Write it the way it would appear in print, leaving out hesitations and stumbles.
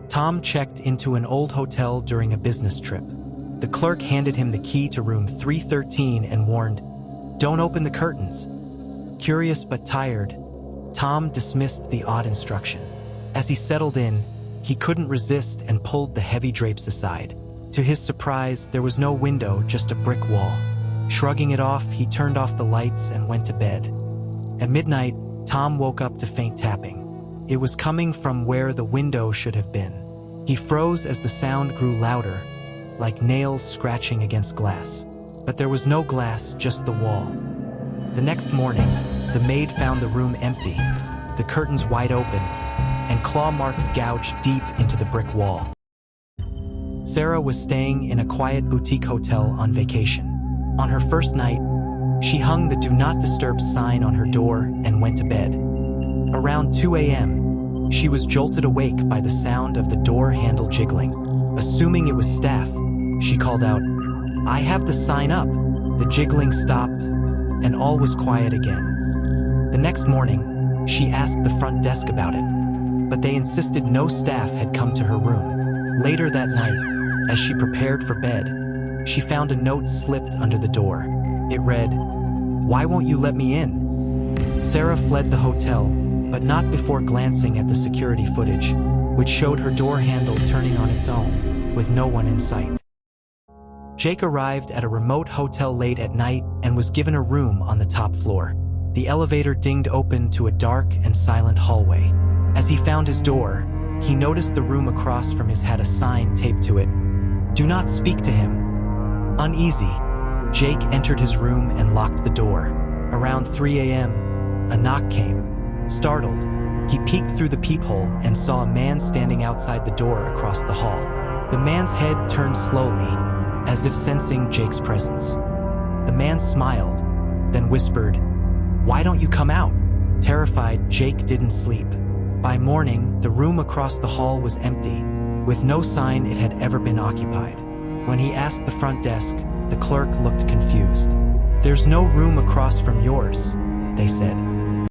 Tom checked into an old hotel during a business trip. The clerk handed him the key to room 313 and warned, "Don't open the curtains." Curious but tired, Tom dismissed the odd instruction. As he settled in, he couldn't resist and pulled the heavy drapes aside. To his surprise, there was no window, just a brick wall. Shrugging it off, he turned off the lights and went to bed. At midnight, Tom woke up to faint tapping. It was coming from where the window should have been. He froze as the sound grew louder, like nails scratching against glass. But there was no glass, just the wall. The next morning, the maid found the room empty, the curtains wide open, and claw marks gouged deep into the brick wall. Sarah was staying in a quiet boutique hotel on vacation. On her first night, she hung the "Do Not Disturb" sign on her door and went to bed. Around 2 a.m., she was jolted awake by the sound of the door handle jiggling. Assuming it was staff, she called out, "I have the sign up." The jiggling stopped, and all was quiet again. The next morning, she asked the front desk about it, but they insisted no staff had come to her room. Later that night, as she prepared for bed, she found a note slipped under the door. It read, "Why won't you let me in?" Sarah fled the hotel, but not before glancing at the security footage, which showed her door handle turning on its own, with no one in sight. Jake arrived at a remote hotel late at night and was given a room on the top floor. The elevator dinged open to a dark and silent hallway. As he found his door, he noticed the room across from his had a sign taped to it, "Do not speak to him." Uneasy, Jake entered his room and locked the door. Around 3 a.m., a knock came. Startled, he peeked through the peephole and saw a man standing outside the door across the hall. The man's head turned slowly, as if sensing Jake's presence. The man smiled, then whispered, "Why don't you come out?" Terrified, Jake didn't sleep. By morning, the room across the hall was empty, with no sign it had ever been occupied. When he asked the front desk, the clerk looked confused. "There's no room across from yours," they said.